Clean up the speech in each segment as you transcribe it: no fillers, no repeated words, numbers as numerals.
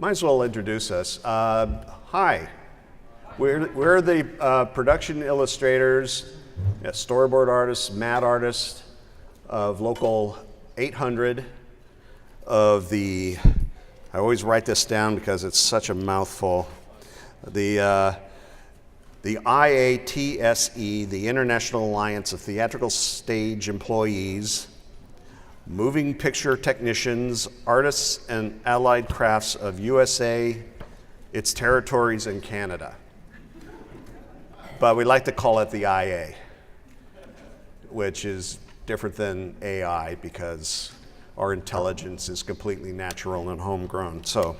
Might as well introduce us. Hi, we're the production illustrators, storyboard artists, mat artists of local 800 of the, I always write this down because it's such a mouthful, the IATSE, the International Alliance of Theatrical Stage Employees, Moving Picture Technicians, Artists and Allied Crafts of USA, its territories, and Canada. But we like to call it the IA, which is different than AI because our intelligence is completely natural and homegrown. So,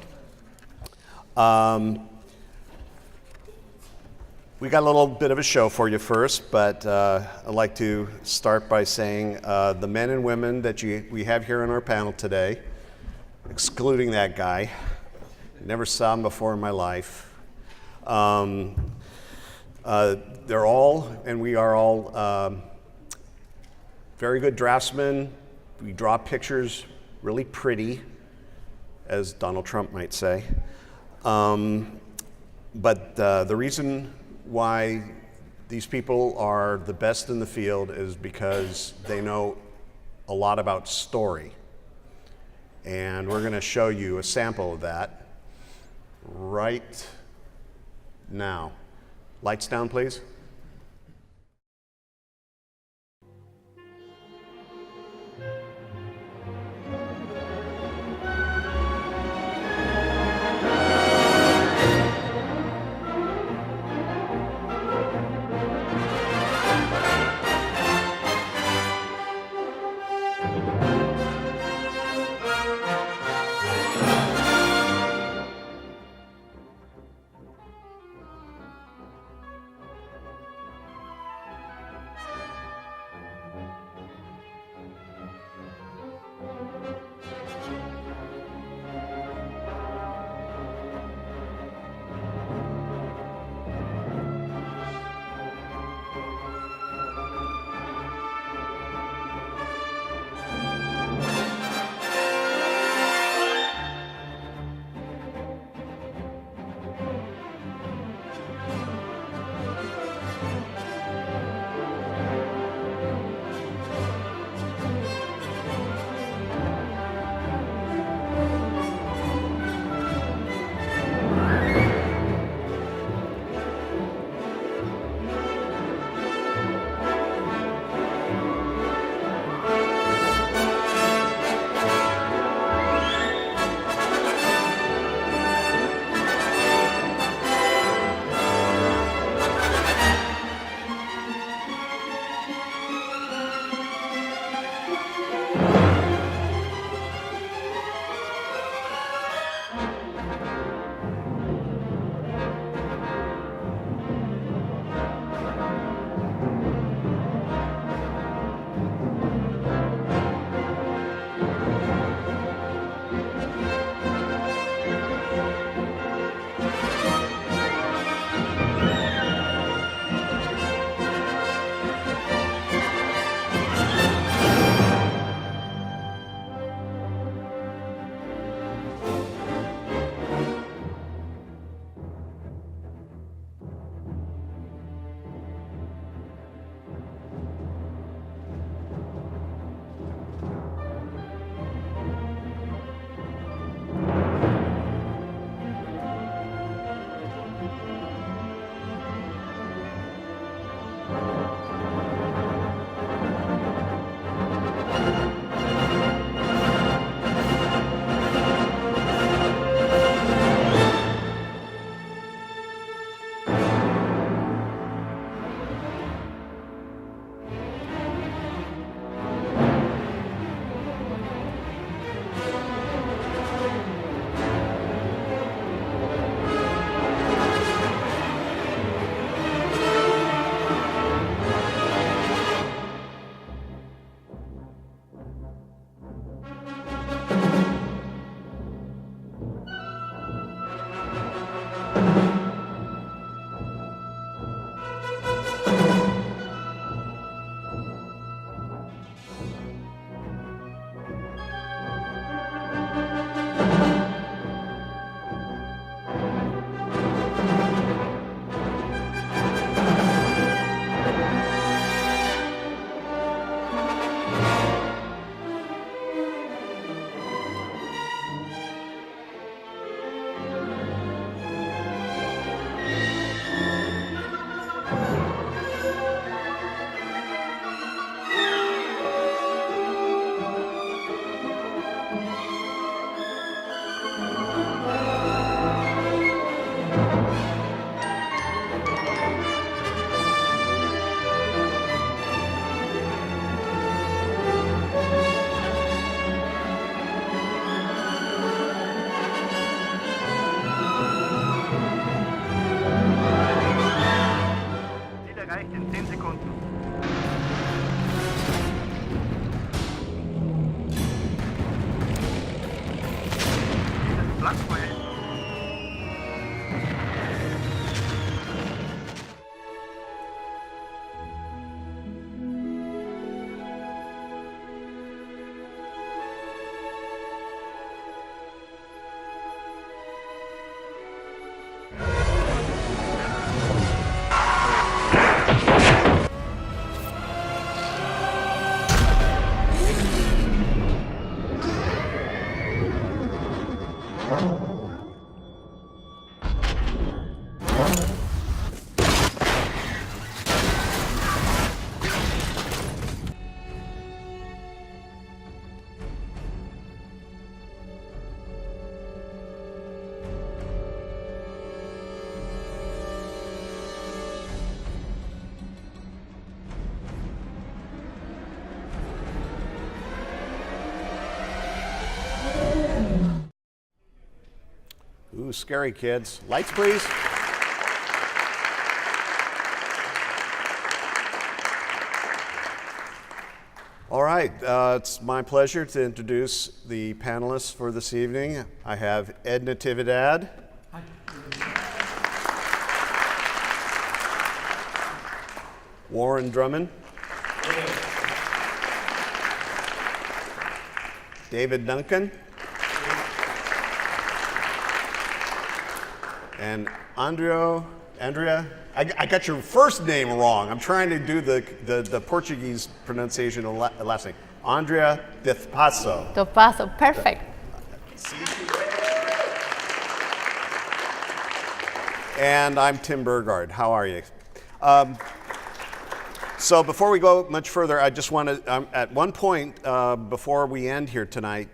we got a little bit of a show for you first, but I'd like to start by saying the men and women that we have here on our panel today, excluding that guy, never saw him before in my life. They're all, and we are all, very good draftsmen. We draw pictures really pretty, as Donald Trump might say. But the reason why these people are the best in the field is because they know a lot about story. And we're going to show you a sample of that right now. Lights down, please. erreicht in 10 Sekunden. Dieses Blattprojekt. Ooh, scary kids. Lights, please. All right, it's my pleasure to introduce the panelists for this evening. I have Ed Natividad. Hi. Warren Drummond. David Duncan. And Andrea, I got your first name wrong. I'm trying to do the Portuguese pronunciation of last name. Andrea Dopaso. Dopaso, perfect. And I'm Tim Burgard. How are you? So before we go much further, I just want to, at one point before we end here tonight,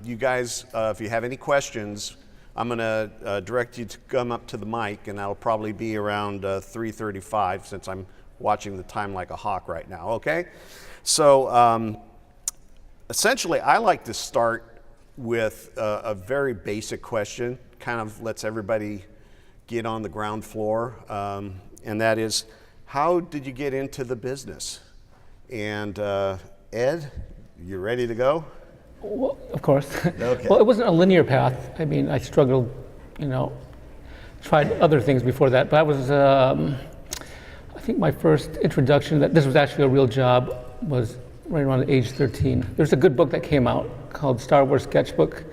you guys, if you have any questions, I'm going to direct you to come up to the mic, and that'll probably be around 3:35, since I'm watching the time like a hawk right now, okay? So essentially, I like to start with a very basic question, kind of lets everybody get on the ground floor, and that is, how did you get into the business? And Ed, you ready to go? Well, of course. Okay. Well, it wasn't a linear path. I mean, I struggled, tried other things before that. But I was, I think my first introduction that this was actually a real job was right around age 13. There's a good book that came out called Star Wars Sketchbook.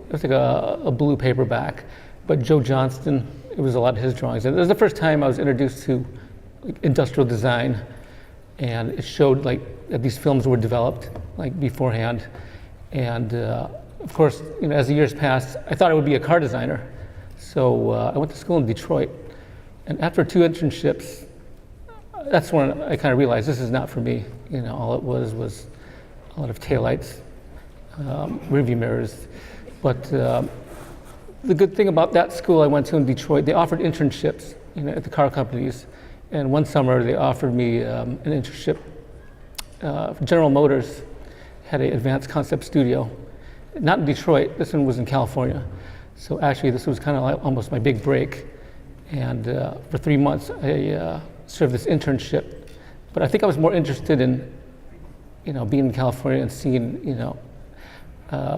It was like a blue paperback. But Joe Johnston, it was a lot of his drawings. And it was the first time I was introduced to industrial design. And it showed that these films were developed beforehand. And of course, as the years passed, I thought I would be a car designer. So I went to school in Detroit. And after 2 internships, that's when I kind of realized this is not for me. All it was a lot of taillights, rearview mirrors. But the good thing about that school I went to in Detroit, they offered internships at the car companies. And one summer they offered me an internship. General Motors had an advanced concept studio, not in Detroit, this one was in California. So actually this was kind of like almost my big break. And for 3 months I served this internship. But I think I was more interested in, being in California and seeing,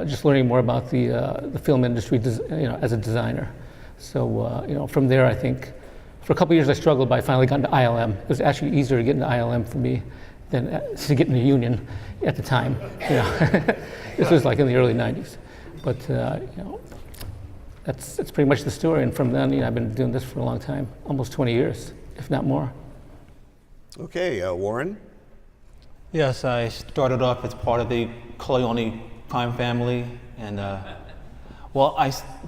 just learning more about the film industry, as a designer. So, from there I think, for a couple of years I struggled, but I finally got into ILM. It was actually easier to get into ILM for me than to get in the union at the time. This was like in the early 90s. But that's pretty much the story. And from then, I've been doing this for a long time, almost 20 years, if not more. Okay, Warren? Yes, I started off as part of the Corleone crime family. And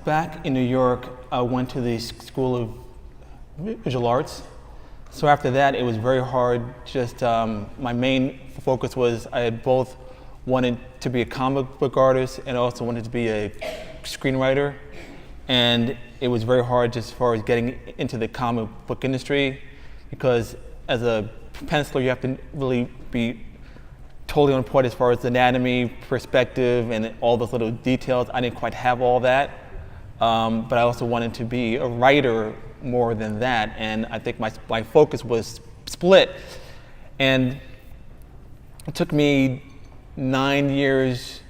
back in New York, I went to the School of Visual Arts. So after that, it was very hard. Just my main focus was I had both wanted to be a comic book artist and also wanted to be a screenwriter. And it was very hard just as far as getting into the comic book industry, because as a penciler, you have to really be totally on point as far as anatomy, perspective, and all those little details. I didn't quite have all that. But I also wanted to be a writer more than that, and I think my focus was split. And it took me 9 years,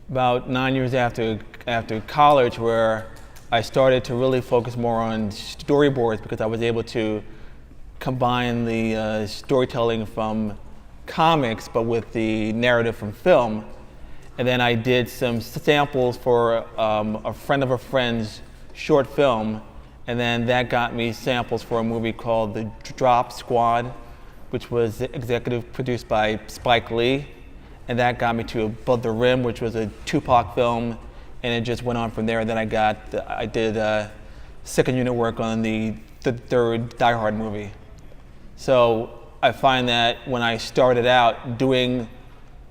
about 9 years after college, where I started to really focus more on storyboards, because I was able to combine the storytelling from comics but with the narrative from film. And then I did some samples for a friend of a friend's short film, and then that got me samples for a movie called The Drop Squad, which was executive produced by Spike Lee, and that got me to Above the Rim, which was a Tupac film, and it just went on from there. And then I did second unit work on the third Die Hard movie. So I find that when I started out, doing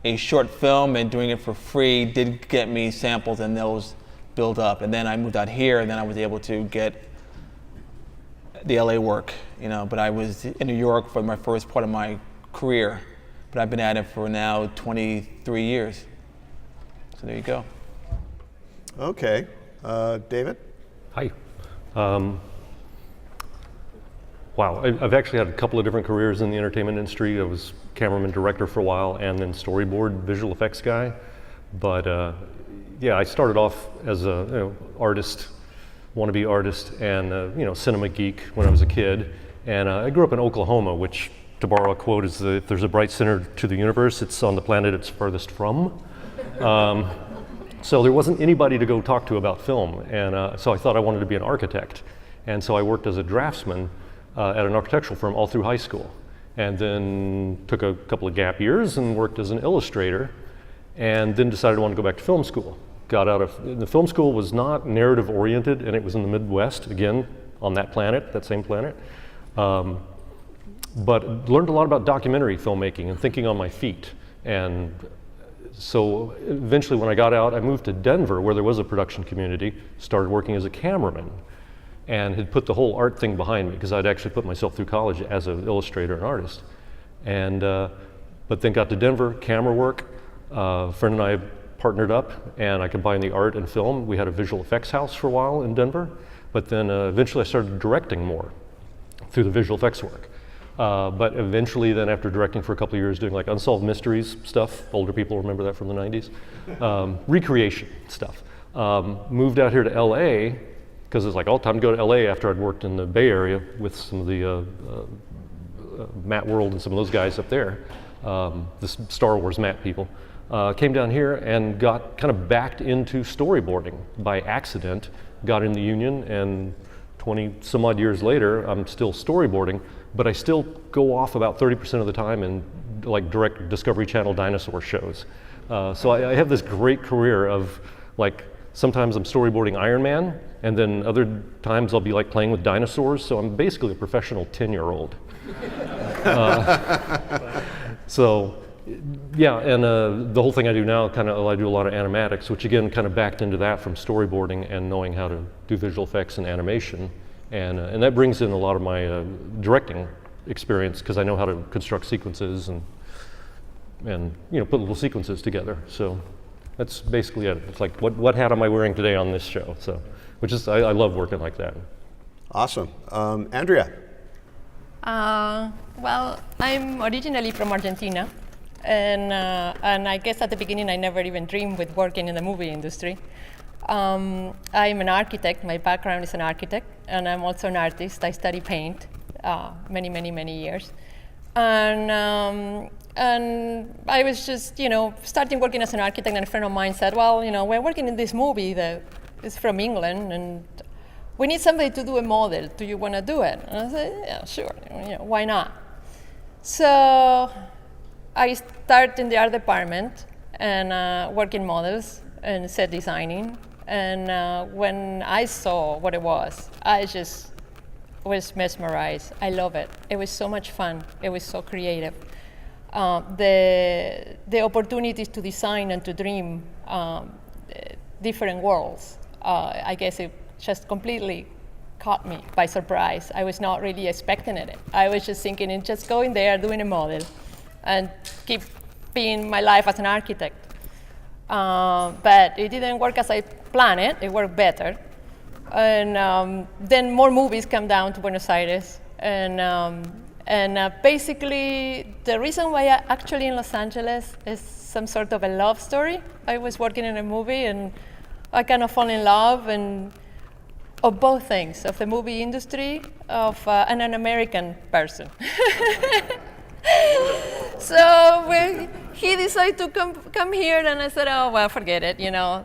a short film and doing it for free did get me samples, and those build up. And then I moved out here, and then I was able to get the LA work, but I was in New York for my first part of my career, but I've been at it for now 23 years. So there you go. Okay. David? Hi. Wow, I've actually had a couple of different careers in the entertainment industry. I was cameraman director for a while, and then storyboard visual effects guy. But yeah, I started off as a artist, wannabe artist, and cinema geek when I was a kid. And I grew up in Oklahoma, which, to borrow a quote, is if there's a bright center to the universe, it's on the planet it's furthest from. So there wasn't anybody to go talk to about film, and so I thought I wanted to be an architect. And so I worked as a draftsman at an architectural firm all through high school, and then took a couple of gap years and worked as an illustrator, and then decided I wanted to go back to film school. Got out of, the film school was not narrative oriented, and it was in the Midwest, again, on that planet, that same planet. But learned a lot about documentary filmmaking and thinking on my feet. And so eventually when I got out, I moved to Denver, where there was a production community, started working as a cameraman, and had put the whole art thing behind me, because I'd actually put myself through college as an illustrator and artist. And, but then got to Denver, camera work. A friend and I partnered up, and I combined the art and film. We had a visual effects house for a while in Denver, but then eventually I started directing more through the visual effects work. But eventually then, after directing for a couple of years, doing like unsolved mysteries stuff, older people remember that from the 90s, recreation stuff. Moved out here to LA, because it's like, oh, time to go to LA after I'd worked in the Bay Area with some of the Matt World and some of those guys up there, the Star Wars Matt people. Came down here and got kind of backed into storyboarding by accident, got in the union, and 20 some odd years later, I'm still storyboarding, but I still go off about 30% of the time and like direct Discovery Channel dinosaur shows. So I have this great career of like, sometimes I'm storyboarding Iron Man, and then other times I'll be like playing with dinosaurs, so I'm basically a professional 10-year-old. So yeah, and the whole thing I do now, I do a lot of animatics, which again kind of backed into that from storyboarding and knowing how to do visual effects and animation. And that brings in a lot of my directing experience, because I know how to construct sequences and put little sequences together. So that's basically it. It's like, what hat am I wearing today on this show? So, which is, I love working like that. Awesome. Andrea? Well, I'm originally from Argentina, and I guess at the beginning I never even dreamed with working in the movie industry. I'm an architect. My background is an architect, and I'm also an artist. I study paint many years. And I was just, starting working as an architect, and a friend of mine said, well, we're working in this movie that is from England, and we need somebody to do a model. Do you want to do it? And I said, yeah, sure. Why not? So I started in the art department and working models and set designing. And when I saw what it was, I just was mesmerized. I love it. It was so much fun. It was so creative. The opportunities to design and to dream different worlds, I guess it just completely caught me by surprise. I was not really expecting it. I was just thinking in just going there, doing a model, and keep being my life as an architect. But it didn't work as I planned it. It worked better. And then more movies come down to Buenos Aires. And And basically, the reason why I'm actually in Los Angeles is some sort of a love story. I was working in a movie, and I kind of fall in love, and of both things, of the movie industry, and an American person. So he decided to come here, and I said, oh, well, forget it, you know.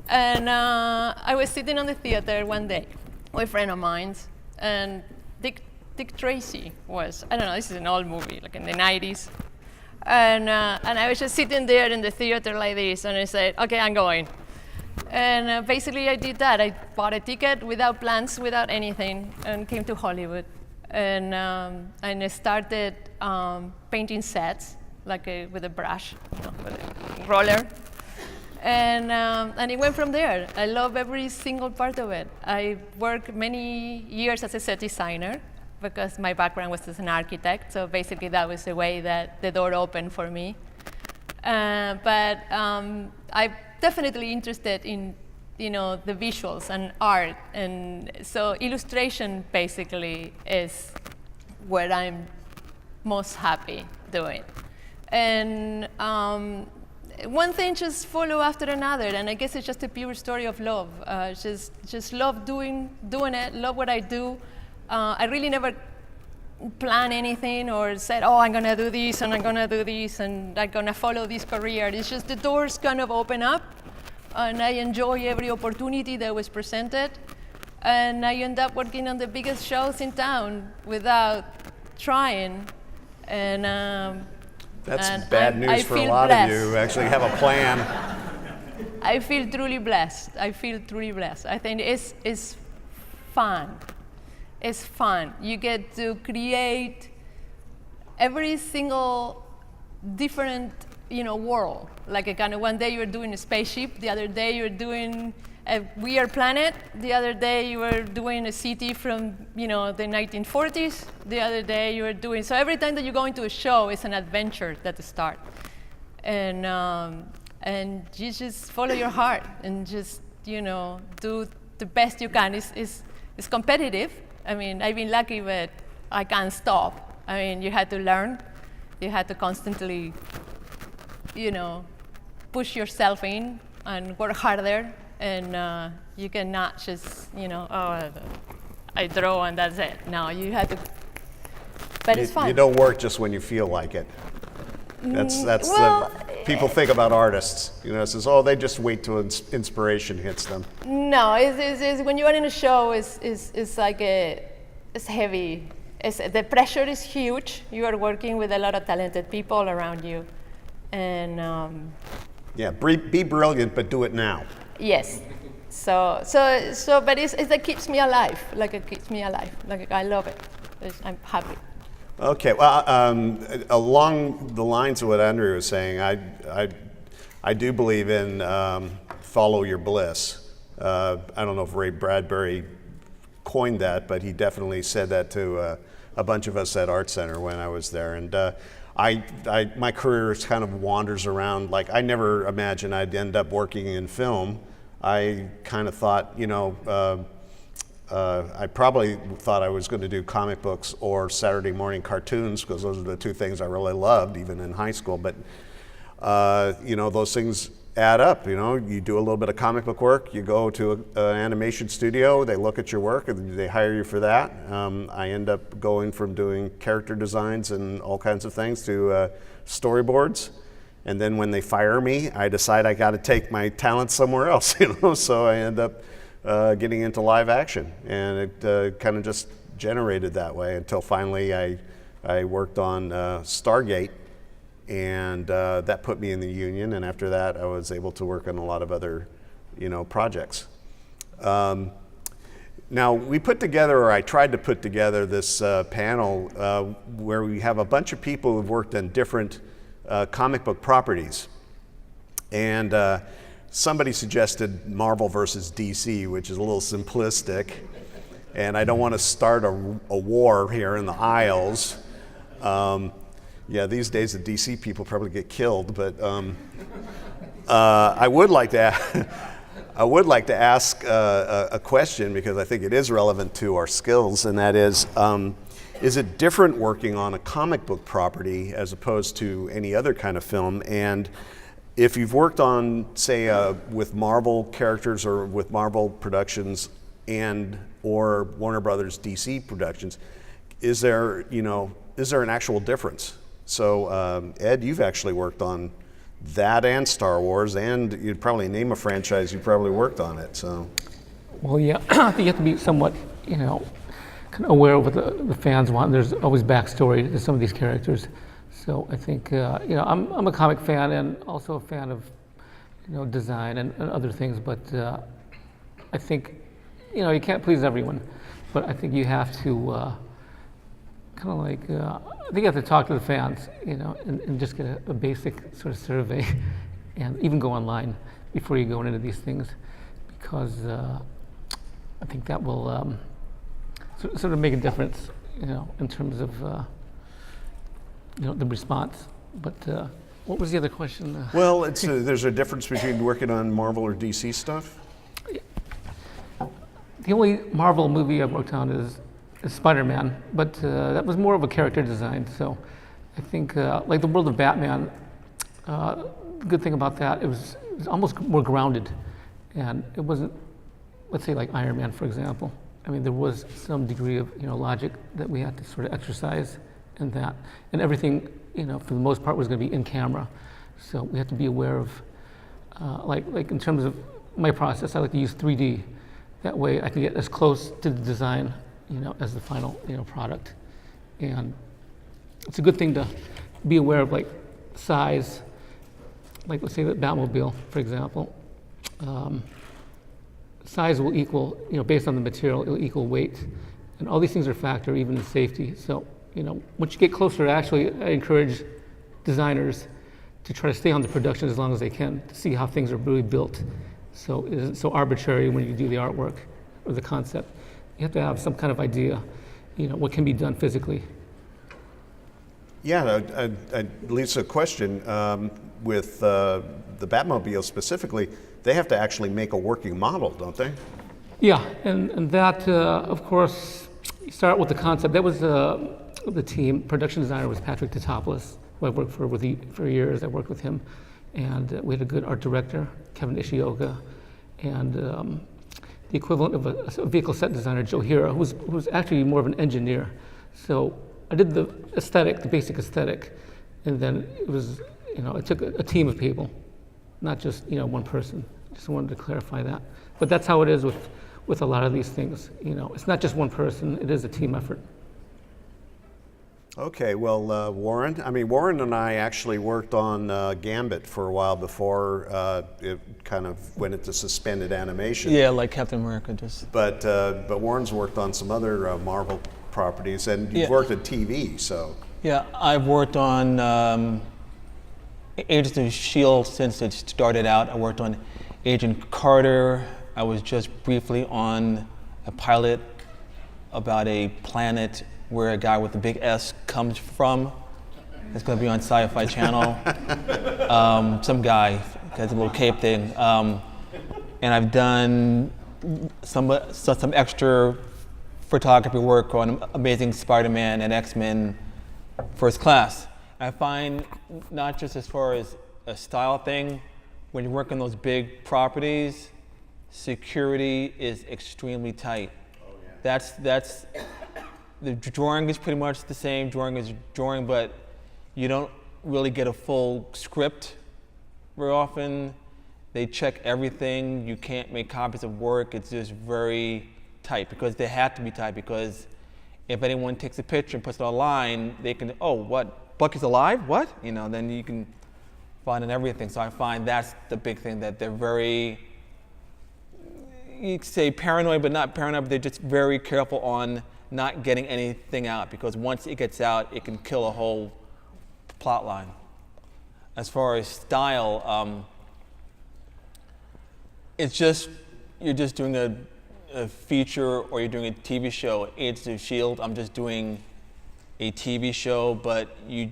And I was sitting on the theater one day with a friend of mine, and Dick Tracy was, I don't know, this is an old movie, like in the 90s. And I was just sitting there in the theater like this, and I said, okay, I'm going. And basically I did that. I bought a ticket without plans, without anything, and came to Hollywood. And I started painting sets, like with a brush, you know, with a roller. And it went from there. I love every single part of it. I worked many years as a set designer because my background was as an architect. So basically that was the way that the door opened for me. But I'm definitely interested in, you know, the visuals and art. And so illustration basically is what I'm most happy doing. And one thing just follow after another, and I guess it's just a pure story of love. Just love doing it, love what I do. I really never plan anything or said, oh, I'm gonna do this and I'm gonna do this and I'm gonna follow this career. It's just the doors kind of open up, and I enjoy every opportunity that was presented. And I end up working on the biggest shows in town without trying. And That's and bad I news for a feel lot blessed. of you who actually have a plan. I feel truly blessed. I think it's fun. It's fun. You get to create every single different, you know, world. Like a kind of one day you're doing a spaceship, the other day you're doing a weird planet, the other day you were doing a city from, you know, the 1940s, the other day you were doing, so every time that you go into a show, it's an adventure at the start. And you just follow your heart and just, you know, do the best you can. It's competitive. I mean, I've been lucky, but I can't stop. I mean, you had to learn. You had to constantly, you know, push yourself in and work harder. And you cannot just, you know, oh, I draw and that's it. No, you have to, but it's fun. You don't work just when you feel like it. That's well, people think about artists. You know, it says, oh, they just wait till inspiration hits them. No, it's when you are in a show, it's like it's heavy. The pressure is huge. You are working with a lot of talented people around you, and yeah, be brilliant, but do it now. yes. So, but it's that keeps me alive. Like it keeps me alive. Like I love it. I'm happy. Okay, well, along the lines of what Andrea was saying, I do believe in follow your bliss. I don't know if Ray Bradbury coined that, but he definitely said that to a bunch of us at Art Center when I was there. And my career kind of wanders around. Like, I never imagined I'd end up working in film. I kind of thought, you know, I probably thought I was going to do comic books or Saturday morning cartoons, because those are the two things I really loved, even in high school. But, you know, those things add up. You know, you do a little bit of comic book work, you go to an animation studio, they look at your work, and they hire you for that. I end up going from doing character designs and all kinds of things to storyboards. And then when they fire me, I decide I got to take my talents somewhere else, you know, so I end up getting into live action, and it kind of just generated that way until finally I worked on Stargate, and that put me in the union, and after that I was able to work on a lot of other, you know, projects. Now we put together, or I tried to put together this panel where we have a bunch of people who've worked on different comic book properties, and somebody suggested Marvel versus DC, which is a little simplistic, and I don't want to start a war here in the aisles. Yeah, these days the DC people probably get killed, but I would like to ask a question, because I think it is relevant to our skills, and that is, Is it different working on a comic book property as opposed to any other kind of film? And if you've worked on, say, with Marvel characters or with Marvel productions and or Warner Brothers DC productions, is there an actual difference? So Ed, you've actually worked on that and Star Wars, and you'd probably name a franchise, you probably worked on it. So, well, yeah, I think you have to be somewhat, kind of aware of what the fans want. There's always backstory to some of these characters. So I think, I'm a comic fan and also a fan of, design and other things. But I think, you can't please everyone. But I think you have to I think you have to talk to the fans, and just get a basic sort of survey, and even go online before you go into these things, because I think that will sort of make a difference, in terms of the response. But what was the other question? Well, there's a difference between working on Marvel or DC stuff. The only Marvel movie I've worked on is Spiderman, but that was more of a character design. So I think, like the world of Batman, the good thing about that, it was almost more grounded, and it wasn't, let's say, like Iron Man, for example. I mean, there was some degree of logic that we had to sort of exercise in that, and everything, for the most part, was going to be in camera. So we had to be aware of, like in terms of my process, I like to use 3D. That way, I can get as close to the design, as the final, product. And it's a good thing to be aware of, like, size, like, let's say the Batmobile, for example. Size will equal, based on the material, it'll equal weight. And all these things are a factor, even in safety. So, once you get closer, actually, I encourage designers to try to stay on the production as long as they can, to see how things are really built. So it isn't so arbitrary when you do the artwork or the concept. You have to have some kind of idea, what can be done physically. Yeah, Lisa, a question. With the Batmobile specifically, they have to actually make a working model, don't they? Yeah, and that, of course, you start with the concept. That was the team. Production designer was Patrick Tatopoulos, who I've worked for years. I worked with him. And we had a good art director, Kevin Ishioka, and the equivalent of a vehicle set designer, Joe Hira, who was actually more of an engineer. So I did the aesthetic, the basic aesthetic, and then it was, it took a team of people, not just one person. Just wanted to clarify that. But that's how it is with a lot of these things. It's not just one person; it is a team effort. Okay, well, Warren and I actually worked on Gambit for a while before it kind of went into suspended animation. Yeah, like Captain America just. But Warren's worked on some other Marvel properties, and you've worked at TV, so. Yeah, I've worked on Agents of S.H.I.E.L.D. since it started out. I worked on Agent Carter. I was just briefly on a pilot about a planet where a guy with a big S comes from. It's going to be on Sci-Fi Channel. Some guy has a little cape thing. And I've done some extra photography work on Amazing Spiderman and X-Men First Class. I find, not just as far as a style thing, when you work on those big properties, security is extremely tight. Oh, yeah. That's the drawing is pretty much the same. Drawing is drawing, but you don't really get a full script very often. They check everything. You can't make copies of work. It's just very tight, because they have to be tight, because if anyone takes a picture and puts it online, they can, oh, what, Bucky's alive? What? Then you can find in everything. So I find that's the big thing, that they're very, you could say paranoid, but not paranoid, but they're just very careful on not getting anything out, because once it gets out, it can kill a whole plot line. As far as style, it's just, you're just doing a feature, or you're doing a TV show. Agents of S.H.I.E.L.D., I'm just doing a TV show, but you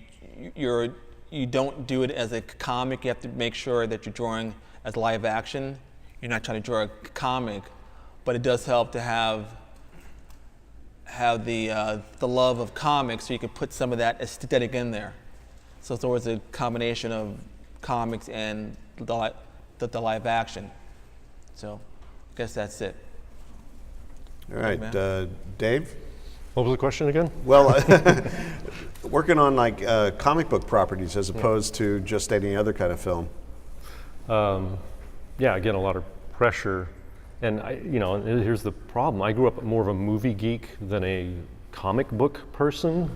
don't do it as a comic. You have to make sure that you're drawing as live action. You're not trying to draw a comic, but it does help to have have the love of comics, so you could put some of that aesthetic in there. So it's always a combination of comics and the live action. So I guess that's it. All right, Dave? What was the question again? Well, working on like comic book properties as opposed to just any other kind of film. Yeah, again, a lot of pressure. And here's the problem. I grew up more of a movie geek than a comic book person.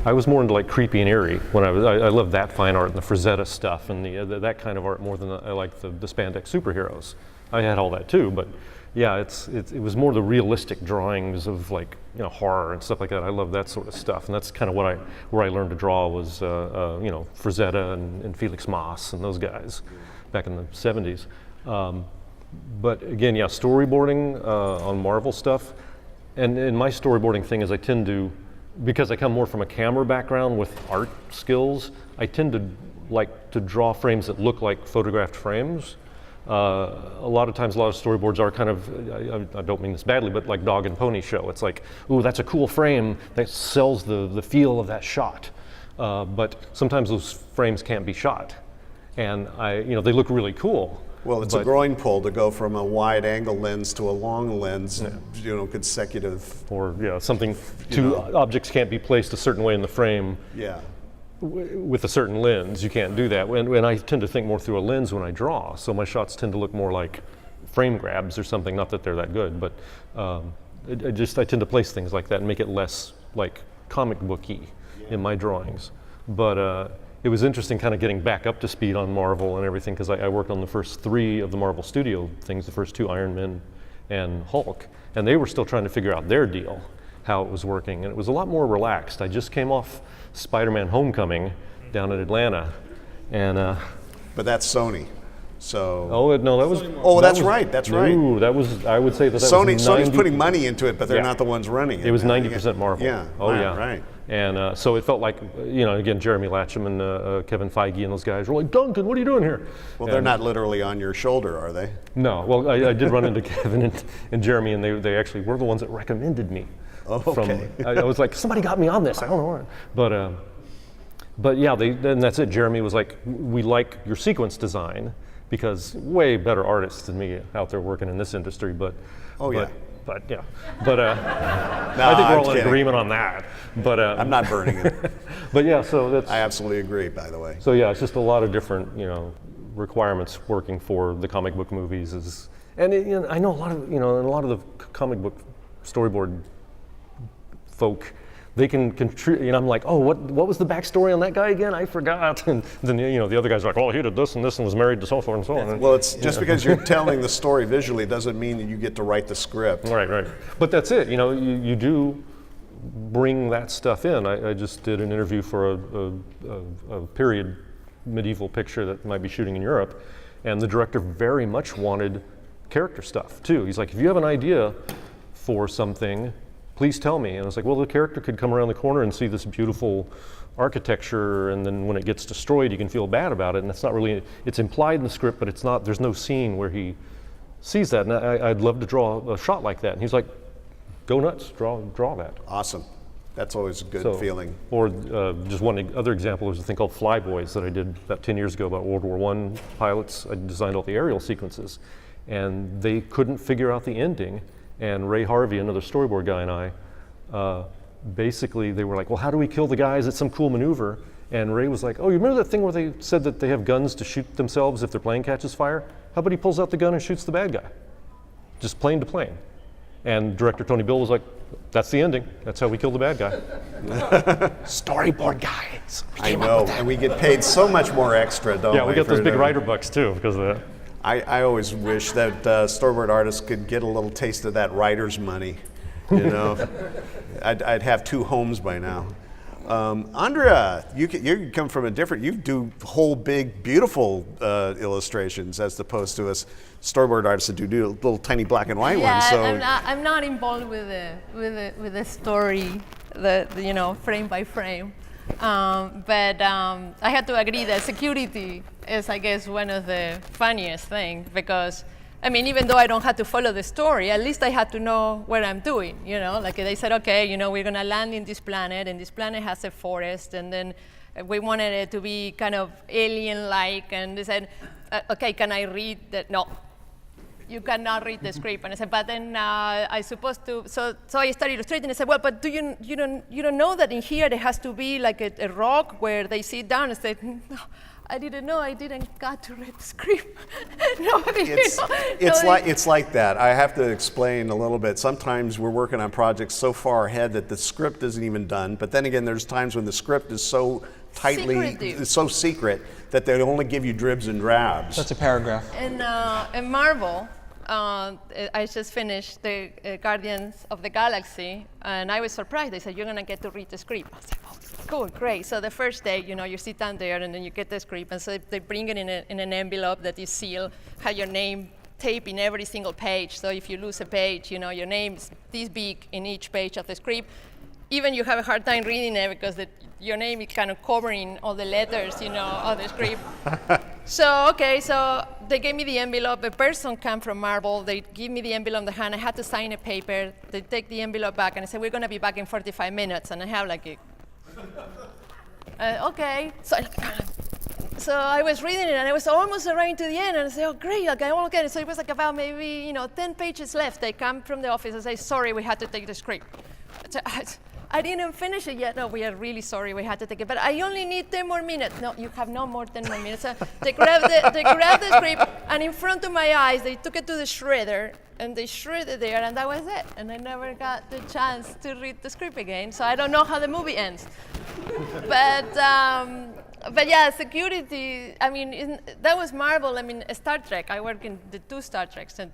I was more into like creepy and eerie when I loved that fine art and the Frazetta stuff and that kind of art more than I like the spandex superheroes. I had all that too, but yeah, it was more the realistic drawings of like horror and stuff like that. I love that sort of stuff, and that's kind of where I learned to draw was Frazetta and Felix Maas and those guys back in the 70s. But again, yeah, storyboarding on Marvel stuff. And my storyboarding thing is I tend to, because I come more from a camera background with art skills, I tend to like to draw frames that look like photographed frames. A lot of times, a lot of storyboards are kind of, I don't mean this badly, but like dog and pony show. It's like, ooh, that's a cool frame that sells the feel of that shot. But sometimes those frames can't be shot. And they look really cool. Well, it's a growing pull to go from a wide angle lens to a long lens, consecutive. Or something, two objects can't be placed a certain way in the frame. Yeah. With a certain lens, you can't do that. And I tend to think more through a lens when I draw, so my shots tend to look more like frame grabs or something. Not that they're that good, but I tend to place things like that and make it less like comic booky in my drawings. But it was interesting kind of getting back up to speed on Marvel and everything, because I worked on the first 3 of the Marvel Studio things, the first 2 Iron Man and Hulk, and they were still trying to figure out their deal, how it was working, and it was a lot more relaxed. I just came off Spiderman Homecoming down in Atlanta, and but that's Sony. So no, that was right. That's right. Ooh, that was, I would say that Sony's putting money into it, but they're not the ones running it. It was 90% Marvel. Yeah. Oh yeah. Right. And so it felt like, again, Jeremy Latcham and Kevin Feige and those guys were like, Duncan, what are you doing here? Well, they're not literally on your shoulder, are they? No. Well, I did run into Kevin and Jeremy, and they actually were the ones that recommended me. Oh, okay. I was like, somebody got me on this. I don't know why. But yeah, then that's it. Jeremy was like, we like your sequence design, because way better artists than me out there working in this industry. But I think we're all in agreement on that. But I'm not burning it. But yeah, so that's. I absolutely agree, by the way. So yeah, it's just a lot of different requirements working for the comic book movies and I know a lot of a lot of the comic book storyboard folk. They can contribute, I'm like, oh, what was the backstory on that guy again? I forgot. And then the other guys are like, oh, he did this and this and was married to so forth and so on. Well, it's just because you're telling the story visually doesn't mean that you get to write the script. Right. But that's it. You do bring that stuff in. I just did an interview for a period medieval picture that might be shooting in Europe, and the director very much wanted character stuff too. He's like, if you have an idea for something, please tell me. And I was like, well, the character could come around the corner and see this beautiful architecture, and then when it gets destroyed, you can feel bad about it. And it's not really, it's implied in the script, but it's not, there's no scene where he sees that. And I'd love to draw a shot like that. And he's like, go nuts, draw that. Awesome. That's always a good feeling. Or just one other example is a thing called Flyboys that I did about 10 years ago about World War I pilots. I designed all the aerial sequences, and they couldn't figure out the ending. And Ray Harvey, another storyboard guy, and I, basically they were like, well, how do we kill the guys? It's some cool maneuver. And Ray was like, oh, you remember that thing where they said that they have guns to shoot themselves if their plane catches fire? How about he pulls out the gun and shoots the bad guy? Just plane to plane. And director Tony Bill was like, that's the ending. That's how we kill the bad guy. Storyboard guys. I know, and we get paid so much more extra, don't we? Yeah, we get those big writer bucks too because of that. I always wish that storyboard artists could get a little taste of that writer's money. I'd have 2 homes by now. Andrea, you come from a different, you do whole big, beautiful illustrations as opposed to us storyboard artists that do little tiny black and white ones. So I'm not involved with the story, frame by frame. But I had to agree that security is, I guess, one of the funniest things, because I mean, even though I don't have to follow the story, at least I had to know what I'm doing, you know? Like they said, okay, you know, we're gonna land in this planet, and this planet has a forest, and then we wanted it to be kind of alien-like, and they said, okay, can I read that? No, you cannot read the script. And I said, but then I supposed to, so I started illustrating, and I said, well, but you don't know that in here there has to be like a rock where they sit down. I said, no, I didn't know. I didn't got to read the script. It's like that. I have to explain a little bit. Sometimes we're working on projects so far ahead that the script isn't even done. But then again, there's times when the script is so tightly, it's so secret that they only give you dribs and drabs. That's a paragraph. In Marvel, I just finished the Guardians of the Galaxy, and I was surprised. They said, you're gonna get to read the script. I was like, oh, cool, great. So the first day, you know, you sit down there, and then you get the script, and so they bring it in an envelope that is sealed, have your name taped in every single page. So if you lose a page, you know, your name's this big in each page of the script. Even you have a hard time reading it because your name is kind of covering all the letters, you know, of the script. So, okay, so they gave me the envelope. A person came from Marvel. They give me the envelope in the hand. I had to sign a paper. They take the envelope back, and I said, we're going to be back in 45 minutes. And I have like okay. So I was reading it, and I was almost arriving to the end, and I said, oh, great, okay, I won't get it. So it was like about maybe, 10 pages left. They come from the office and say, sorry, we had to take the script. I didn't finish it yet. No, we are really sorry. We had to take it. But I only need 10 more minutes. No, you have no more 10 more minutes. So they grabbed the script, and in front of my eyes, they took it to the shredder, and they shredded there, and that was it. And I never got the chance to read the script again. So I don't know how the movie ends. But yeah, security, I mean, that was Marvel. I mean, Star Trek. I work in the 2 Star Treks, and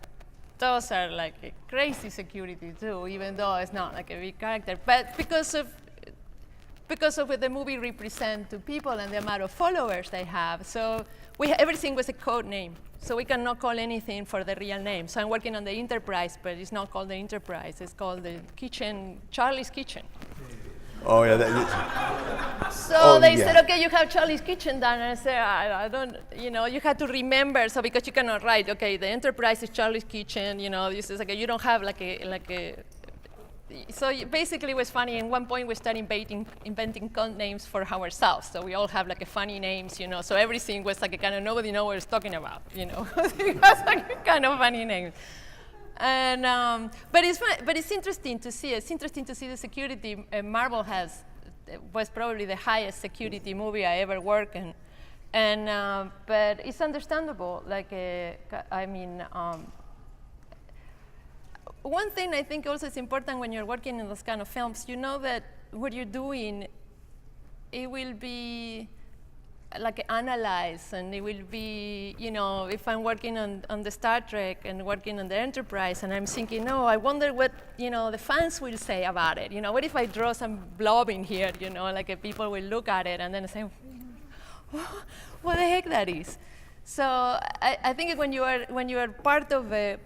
those are like a crazy security too, even though it's not like a big character. But because of what the movie represents to people and the amount of followers they have, so everything was a code name. So we cannot call anything for the real name. So I'm working on the Enterprise, but it's not called the Enterprise. It's called the Kitchen, Charlie's Kitchen. Oh yeah. So they said, okay, you have Charlie's Kitchen done, and I said, I don't, you have to remember. So because you cannot write, okay, the Enterprise is Charlie's Kitchen, this is like you don't have like a. So basically, it was funny. In one point, we started inventing code names for ourselves. So we all have like a funny names, So everything was like a kind of nobody knows what it's talking about, It was like a kind of funny name. And but it's interesting to see. It's interesting to see the security. Marvel was probably the highest security movie I ever worked in, but it's understandable. Like one thing I think also is important when you're working in those kind of films. You know that what you're doing, it will be like analyzed, and it will be, if I'm working on the Star Trek and working on the Enterprise, and I'm thinking, no, I wonder what, the fans will say about it. What if I draw some blob in here, like people will look at it and then say, what the heck that is? So I think when you are part of a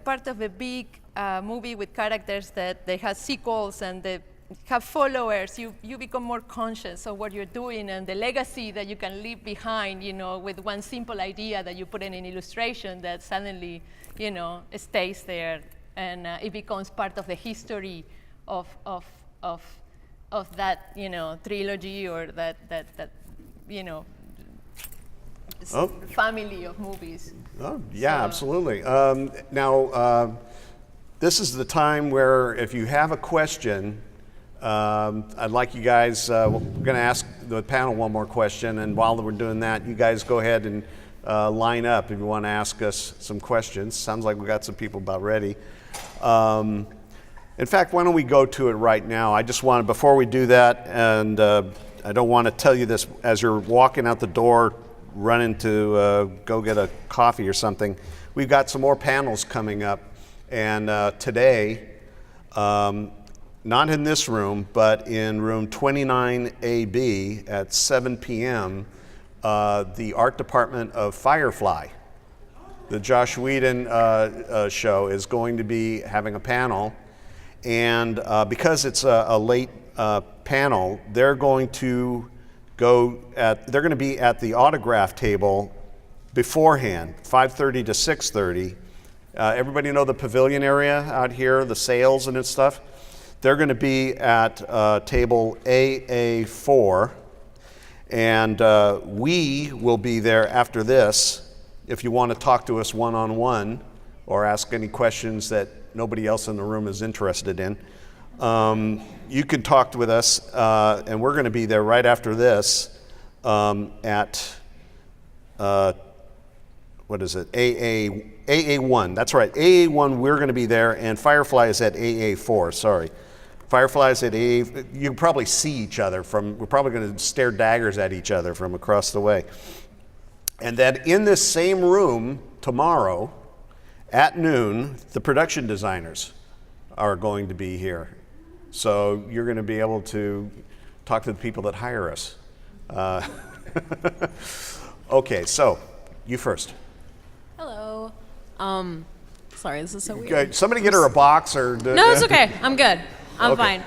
big movie with characters that they have sequels and they have followers, you become more conscious of what you're doing and the legacy that you can leave behind, with one simple idea that you put in an illustration that suddenly, stays there, and it becomes part of the history of that, trilogy or that family of movies. Oh, yeah, so. Absolutely. Now, this is the time where if you have a question, I'd like you guys, we're going to ask the panel one more question, and while we're doing that, you guys go ahead and line up if you want to ask us some questions. Sounds like we got some people about ready. In fact, why don't we go to it right now? I just want to, before we do that, and I don't want to tell you this as you're walking out the door, running to go get a coffee or something. We've got some more panels coming up, and today, not in this room, but in room 29AB at 7 p.m., the art department of Firefly, the Joss Whedon show, is going to be having a panel. And because it's a late panel, they're going to be at the autograph table beforehand, 5:30 to 6:30, Everybody know the pavilion area out here, the sales and stuff? They're going to be at table AA4, and we will be there after this if you want to talk to us one-on-one or ask any questions that nobody else in the room is interested in. You can talk with us, and we're going to be there right after this at, what is it, AA1. That's right, AA1, we're going to be there, and Firefly is at AA4, sorry. Firefly's at AA, you can probably see each other we're probably going to stare daggers at each other from across the way. And then in this same room tomorrow at noon, the production designers are going to be here. So you're going to be able to talk to the people that hire us. Okay, so you first. Hello. Sorry, this is so weird. Okay, somebody get her a box or... No, it's okay. I'm good. I'm Okay.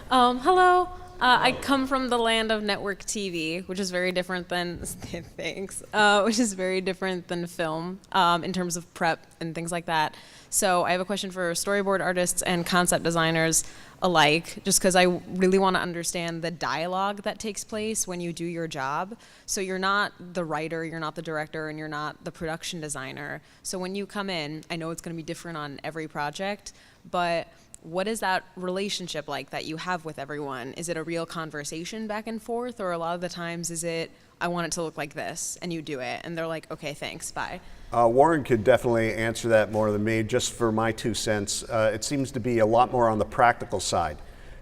fine. Hello. I come from the land of network TV, which is very different than thanks, which is very different than film in terms of prep and things like that. So I have a question for storyboard artists and concept designers alike, just because I really want to understand the dialogue that takes place when you do your job. So you're not the writer, you're not the director, and you're not the production designer. So when you come in, I know it's going to be different on every project, but what is that relationship like that you have with everyone? Is it a real conversation back and forth, or a lot of the times is it, I want it to look like this, and you do it, and they're like, okay, thanks, bye. Warren could definitely answer that more than me. Just for my 2 cents, it seems to be a lot more on the practical side.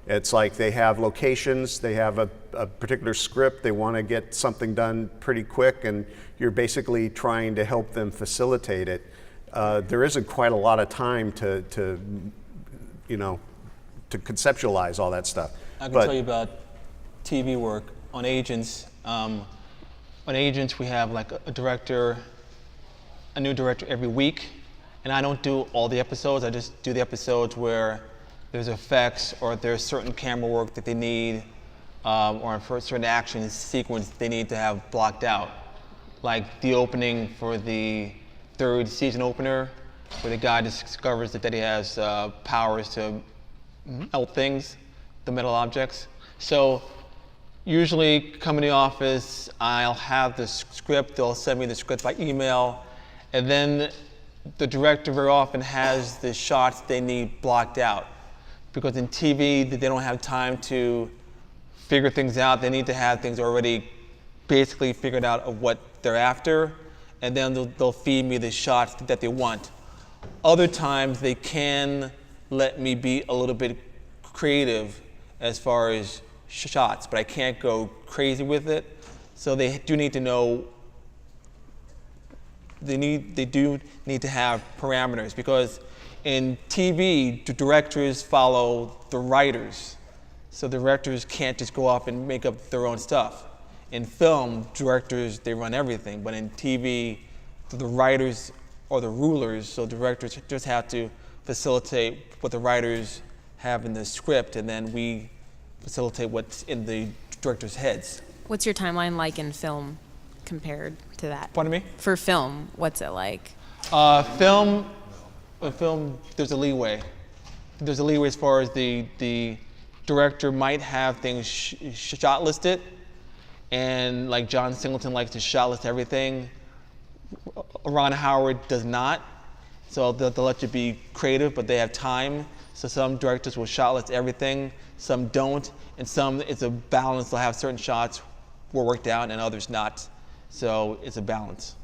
It's like they have locations, they have a particular script, they want to get something done pretty quick, and you're basically trying to help them facilitate it. There isn't quite a lot of time to conceptualize all that stuff. I can tell you about TV work on Agents. On Agents, we have like a new director every week, and I don't do all the episodes. I just do the episodes where there's effects or there's certain camera work that they need, or for a certain action sequence they need to have blocked out. Like the opening for the 3rd season opener, where the guy discovers that he has powers to melt things, the metal objects. So usually come in the office, I'll have the script, they'll send me the script by email, and then the director very often has the shots they need blocked out. Because in TV, they don't have time to figure things out. They need to have things already basically figured out of what they're after, and then they'll feed me the shots that they want. Other times, they can let me be a little bit creative as far as shots, but I can't go crazy with it. So they do need to know, they do need to have parameters, because in TV, the directors follow the writers. So the directors can't just go off and make up their own stuff. In film, directors, they run everything, but in TV, the writers are the rulers, so directors just have to facilitate what the writers have in the script, and then we facilitate what's in the director's heads. What's your timeline like in film compared to that? Pardon me? For film, what's it like? Film, there's a leeway. There's a leeway as far as the director might have things shot listed, and like John Singleton likes to shot list everything. Ron Howard does not, so they'll let you be creative, but they have time. So some directors will shot list everything, some don't, and some it's a balance. They'll have certain shots were worked out and others not. So it's a balance.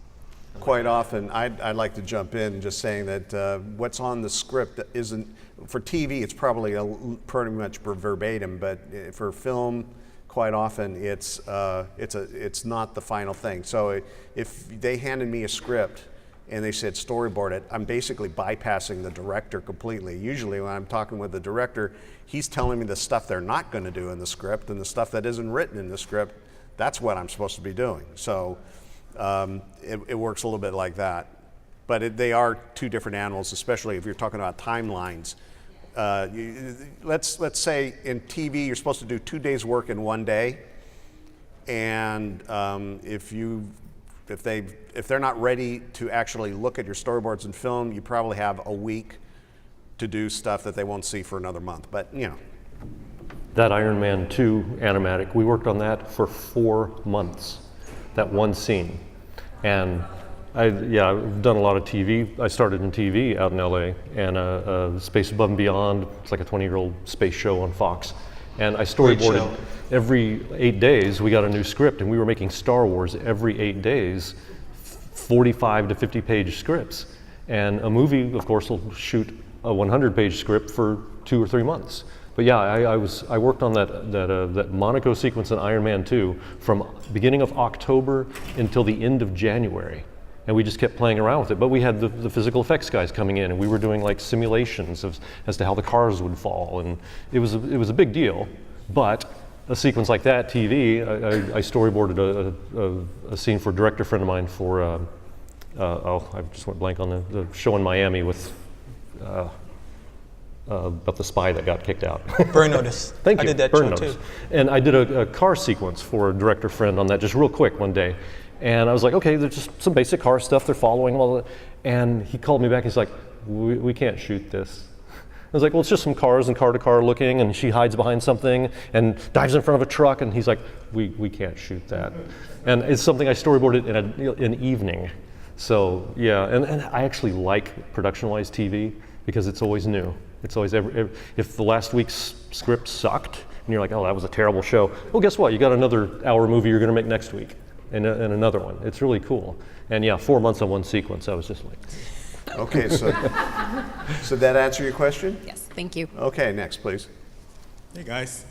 Quite often, I'd like to jump in just saying that what's on the script isn't, for TV it's probably pretty much verbatim, but for film, quite often it's not the final thing. So if they handed me a script and they said storyboard it, I'm basically bypassing the director completely. Usually when I'm talking with the director, he's telling me the stuff they're not going to do in the script, and the stuff that isn't written in the script, that's what I'm supposed to be doing. So it works a little bit like that. But they are two different animals, especially if you're talking about timelines. Let's say in TV you're supposed to do 2 days work in 1 day, and if you if they're not ready to actually look at your storyboards and film, you probably have a week to do stuff that they won't see for another month. But you know. That Iron Man 2 animatic, we worked on that for 4 months, that one scene. And I've done a lot of TV. I started in TV out in LA, and Space Above and Beyond, it's like a 20-year-old space show on Fox. And I storyboarded every 8 days, we got a new script, and we were making Star Wars every 8 days, 45 to 50 page scripts. And a movie, of course, will shoot a 100-page script for 2 or 3 months. But yeah, I worked on that Monaco sequence in Iron Man 2 from beginning of October until the end of January. And we just kept playing around with it. But we had the physical effects guys coming in, and we were doing like simulations as to how the cars would fall. And it was a big deal. But a sequence like that, TV, I storyboarded a scene for a director friend of mine for, I just went blank on the show in Miami with, about the spy that got kicked out. Burn Notice. Thank you. I did that Burn show Notice. too. And I did a car sequence for a director friend on that, just real quick one day. And I was like, okay, there's just some basic car stuff they're following. And he called me back. He's like, we can't shoot this. I was like, well, it's just some cars and car-to-car looking, and she hides behind something and dives in front of a truck. And he's like, we can't shoot that. And it's something I storyboarded in an evening. So yeah, and I actually like production-wise TV because it's always new. It's always if the last week's script sucked and you're like, oh, that was a terrible show. Well, guess what? You got another hour movie you're going to make next week, and another one. It's really cool. And yeah, 4 months on one sequence. I was just like. Okay, so that answer your question? Yes, thank you. Okay, next, please. Hey guys,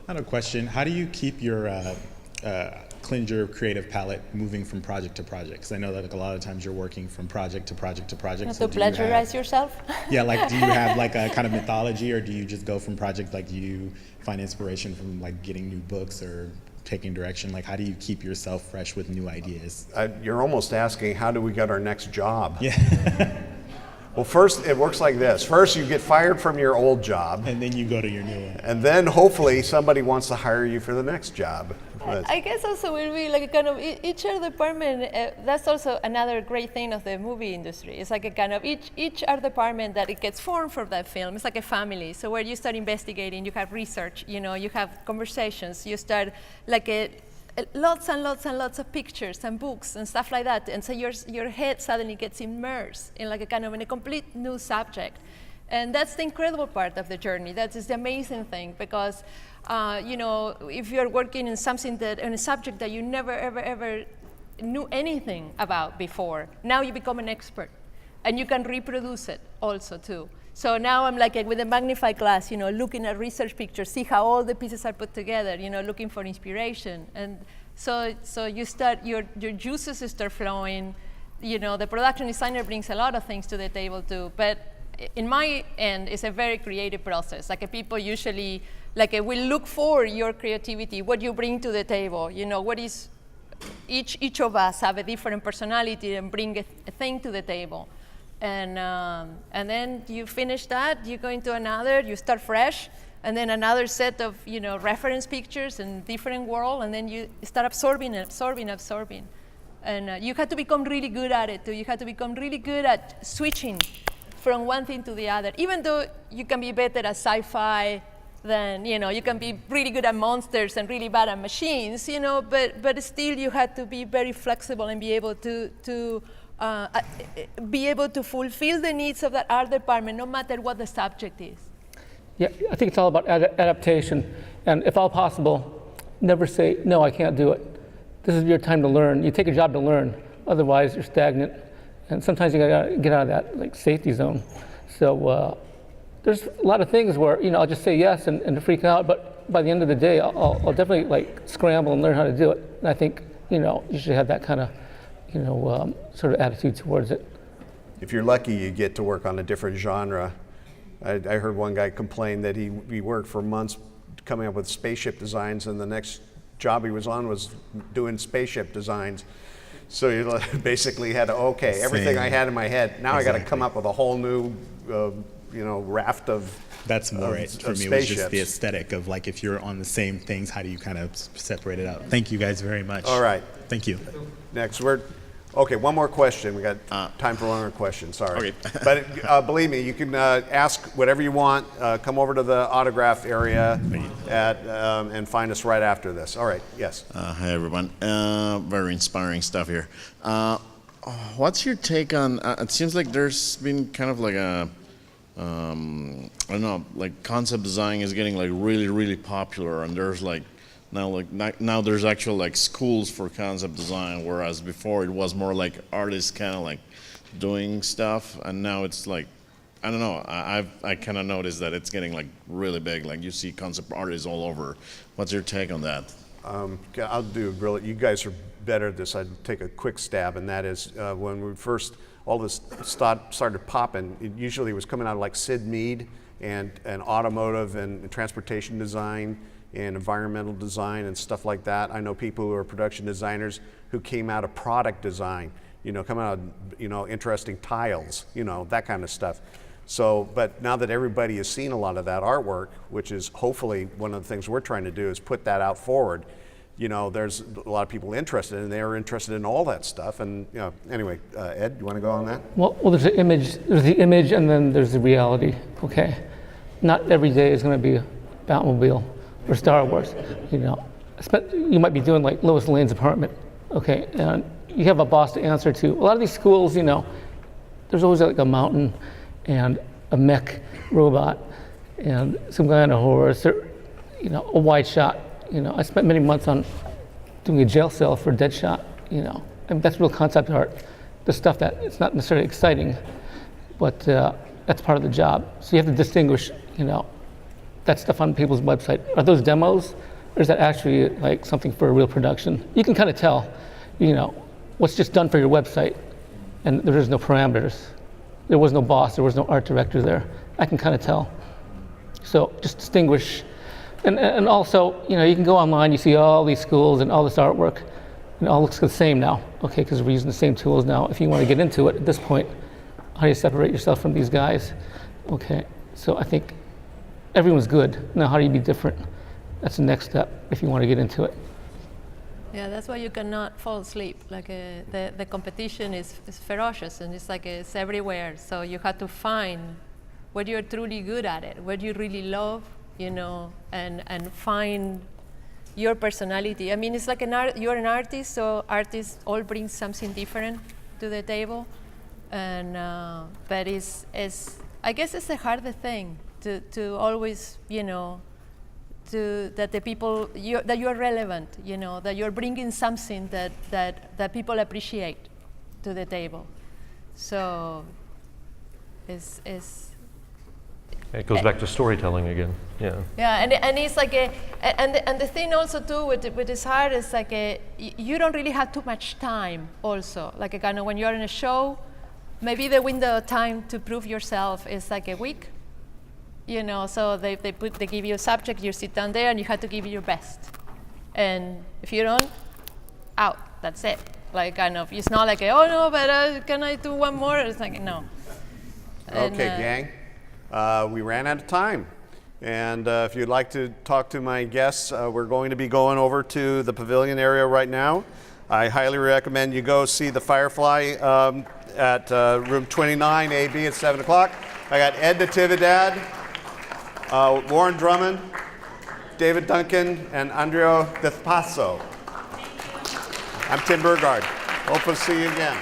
I have a question. How do you keep your cleanse your creative palette moving from project to project? Because I know that like a lot of times you're working from project to project to project. Not So to plagiarize yourself? Yeah, like do you have like a kind of mythology, or do you just go from project, like do you find inspiration from like getting new books or taking direction? Like how do you keep yourself fresh with new ideas? You're almost asking, how do we get our next job? Yeah. Well, first, it works like this. First, you get fired from your old job. And then you go to your new one. And then, hopefully, somebody wants to hire you for the next job. I guess also will be like a kind of each art department. That's also another great thing of the movie industry. It's like a kind of each art department that it gets formed for that film. It's like a family. So where you start investigating, you have research. You know, you have conversations. You start like lots and lots and lots of pictures and books and stuff like that. And so your head suddenly gets immersed in like a kind of in a complete new subject. And that's the incredible part of the journey. That is the amazing thing, because you know, if you're working in something in a subject that you never ever knew anything about before, now you become an expert, and you can reproduce it also too. So now I'm like with a magnifying glass, you know, looking at research pictures, see how all the pieces are put together, you know, looking for inspiration. And so you start, your juices start flowing. You know, the production designer brings a lot of things to the table too, but in my end, it's a very creative process. Like people usually, will look for your creativity, what you bring to the table. You know, what is, each of us have a different personality and bring a thing to the table. And then you finish that, you go into another, you start fresh, and then another set of, you know, reference pictures and different world, and then you start absorbing. And you have to become really good at it too. You have to become really good at switching from one thing to the other. Even though you can be better at sci-fi than, you know, you can be really good at monsters and really bad at machines, you know, but still you have to be very flexible and be able to fulfill the needs of that art department, no matter what the subject is. Yeah, I think it's all about adaptation, and if all possible, never say, no, I can't do it. This is your time to learn. You take a job to learn, otherwise you're stagnant. And sometimes you gotta get out of that safety zone. So there's a lot of things where, you know, I'll just say yes and freak out, but by the end of the day, I'll definitely scramble and learn how to do it. And I think, you know, you should have that kind of, you know, sort of attitude towards it. If you're lucky, you get to work on a different genre. I heard one guy complain that he worked for months coming up with spaceship designs, and the next job he was on was doing spaceship designs. So you basically had to, everything I had in my head, now I got to come up with a whole new, you know, raft of That's more it for me. spaceships. It was just the aesthetic of like, if you're on the same things, how do you kind of separate it out? Thank you guys very much. All right. Thank you. next. Okay, one more question. We got time for one more question, sorry. Okay. But believe me, you can ask whatever you want. Come over to the autograph area and find us right after this. All right, yes. Hi, everyone. Very inspiring stuff here. What's your take on, it seems like there's been kind of like a, I don't know, like concept design is getting like really, really popular, and there's like, now there's actual like schools for concept design, whereas before it was more like artists kind of like doing stuff, and now it's like, I don't know, I kind of noticed that it's getting like really big, like you see concept artists all over. What's your take on that? I'll do really, you guys are better at this. I'd take a quick stab, and that is when we first, all this started popping, it usually was coming out of like Sid Mead and automotive and transportation design and environmental design and stuff like that. I know people who are production designers who came out of product design, come out of, interesting tiles, that kind of stuff. So, but now that everybody has seen a lot of that artwork, which is hopefully one of the things we're trying to do is put that out forward. There's a lot of people interested, and they're interested in all that stuff. And anyway, Ed, you want to go on that? Well, there's the image, and then there's the reality. Okay, not every day is going to be a Batmobile or Star Wars. You might be doing like Lois Lane's apartment. Okay, and you have a boss to answer to. A lot of these schools, there's always like a mountain and a mech robot and some guy on a horse, or a wide shot. I spent many months on doing a jail cell for Deadshot. That's real concept art. The stuff that it's not necessarily exciting, but that's part of the job. So you have to distinguish, that stuff on people's website. Are those demos, or is that actually like something for a real production? You can kind of tell, what's just done for your website, and there's no parameters. There was no boss, there was no art director there. I can kind of tell. So just distinguish. And also, you can go online, you see all these schools and all this artwork, and it all looks the same now, okay, because we're using the same tools now. If you want to get into it at this point, how do you separate yourself from these guys? Okay, so I think everyone's good. Now, how do you be different? That's the next step if you want to get into it. Yeah, that's why you cannot fall asleep. Like the competition is ferocious, and it's like it's everywhere. So you have to find where you're truly good at it, where you really love, and find your personality. I mean, it's like you're an artist, so artists all bring something different to the table, and but I guess it's the hardest thing to always, that the people that you're relevant, that you're bringing something that people appreciate to the table. So It goes back to storytelling again. Yeah. Yeah, and it's like and the thing also too with this art is like you don't really have too much time. Also, like kind of when you're in a show, maybe the window of time to prove yourself is like a week. So they give you a subject, you sit down there, and you have to give it your best. And if you don't, out. That's it. Like kind of, it's not like oh no, but can I do one more? It's like no. Okay, gang. We ran out of time. And if you'd like to talk to my guests, we're going to be going over to the pavilion area right now. I highly recommend you go see the Firefly at room 29 AB at 7 o'clock. I got Ed Natividad, Warren Drummond, David Duncan, and Andrea Dopaso. I'm Tim Burgard. Hope to see you again.